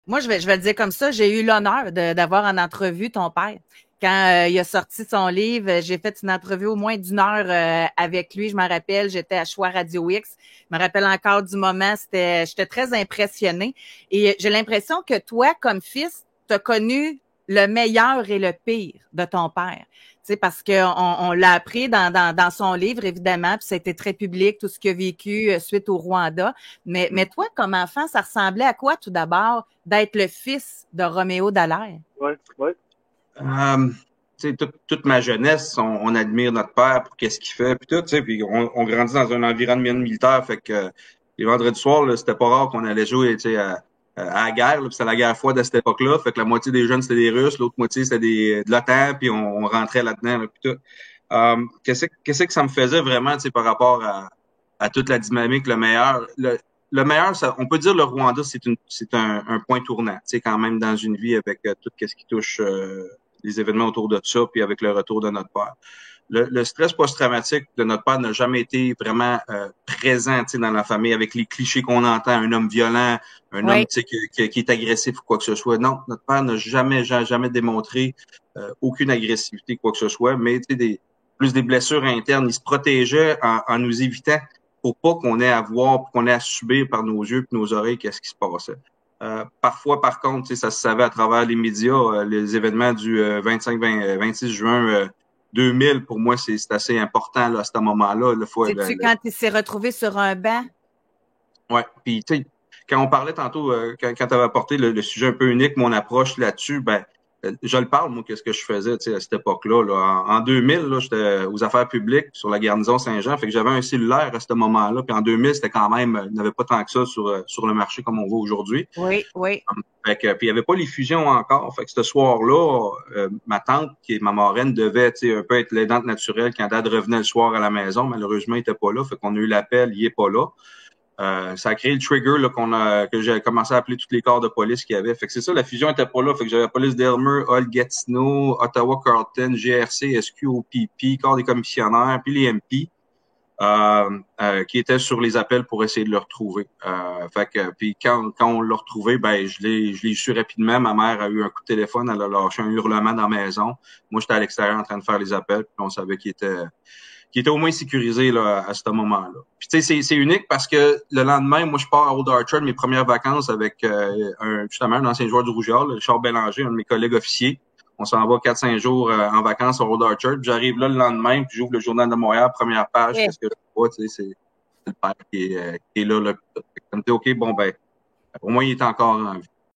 Moi, je vais le dire comme ça, j'ai eu l'honneur d'avoir en entrevue ton père. Quand il a sorti son livre, j'ai fait une entrevue au moins d'une heure avec lui. Je me rappelle, j'étais à Choix Radio X. Je me rappelle encore du moment, j'étais très impressionnée. Et j'ai l'impression que toi, comme fils, tu as connu le meilleur et le pire de ton père. Tu sais, parce que on l'a appris dans son livre, évidemment, puis ça a été très public, tout ce qu'il a vécu suite au Rwanda. Mais toi, comme enfant, ça ressemblait à quoi, tout d'abord, d'être le fils de Roméo Dallaire? Ouais, ouais. Euh, tu sais, toute ma jeunesse, on admire notre père pour qu'est-ce qu'il fait, puis tout, tu sais, puis on grandit dans un environnement militaire, fait que les vendredis soirs, là, c'était pas rare qu'on allait jouer, tu sais, à la guerre, là, puis c'était la guerre froide à cette époque-là, fait que la moitié des jeunes, c'était des Russes, l'autre moitié, c'était de l'OTAN, puis on rentrait là-dedans, là, puis tout. Qu'est-ce que ça me faisait vraiment, tu sais, par rapport à toute la dynamique, le meilleur, on peut dire le Rwanda, c'est un point tournant, tu sais, quand même dans une vie avec tout ce qui touche les événements autour de ça, puis avec le retour de notre père. Le stress post-traumatique de notre père n'a jamais été vraiment présent, tu sais, dans la famille, avec les clichés qu'on entend, un homme violent, un homme, Oui. tu sais, qui est agressif ou quoi que ce soit. Non, notre père n'a jamais démontré aucune agressivité, quoi que ce soit, mais tu sais, plus des blessures internes. Il se protégeait en nous évitant pour pas qu'on ait à voir, qu'on ait à subir par nos yeux et nos oreilles qu'est-ce qui se passait. Parfois, par contre, ça se savait à travers les médias, les événements du 26 juin 2000, pour moi, c'est assez important là, à ce moment-là. Sais-tu quand il s'est retrouvé sur un banc? Ouais. Puis, tu sais, quand on parlait tantôt, quand tu avais apporté le sujet un peu unique, mon approche là-dessus, ben, je le parle, moi, qu'est-ce que je faisais, tu sais, à cette époque-là. Là. En 2000, là, j'étais aux affaires publiques sur la garnison Saint-Jean, fait que j'avais un cellulaire à ce moment-là. Puis en 2000, c'était quand même, il n'y avait pas tant que ça sur le marché comme on voit aujourd'hui. Oui, oui. Fait que, puis il n'y avait pas les fusions encore. Fait que ce soir-là, ma tante, qui est ma marraine, devait un peu être l'aidante naturelle quand Dad revenait le soir à la maison. Malheureusement, il était pas là. Fait qu'on a eu l'appel, il est pas là. Ça a créé le trigger là, que j'ai commencé à appeler tous les corps de police qu'il y avait. Fait que c'est ça, la fusion était pas là. Fait que j'avais la police d'Elmer, Hull, Gatineau, Ottawa, Carleton, GRC, SQ, OPP, corps des commissionnaires, puis les MP. Qui étaient sur les appels pour essayer de le retrouver. Fait que puis quand on l'a retrouvé, ben je l'ai su rapidement. Ma mère a eu un coup de téléphone, elle a lâché un hurlement dans la maison. Moi, j'étais à l'extérieur en train de faire les appels, puis on savait qu'il était au moins sécurisé là, à ce moment-là. Puis tu sais, c'est unique parce que le lendemain, moi, je pars à Old Archer de mes premières vacances avec justement un ancien joueur du Rougeole, Charles Bélanger, un de mes collègues officiers. On s'en va 4-5 jours en vacances à Old Archer. Puis j'arrive là le lendemain, puis j'ouvre le Journal de Montréal, première page. Eh, Qu'est-ce que je vois? Tu sais, c'est le père qui est là. Comme tu dis, OK, bon, ben, au moins, il est encore en vie.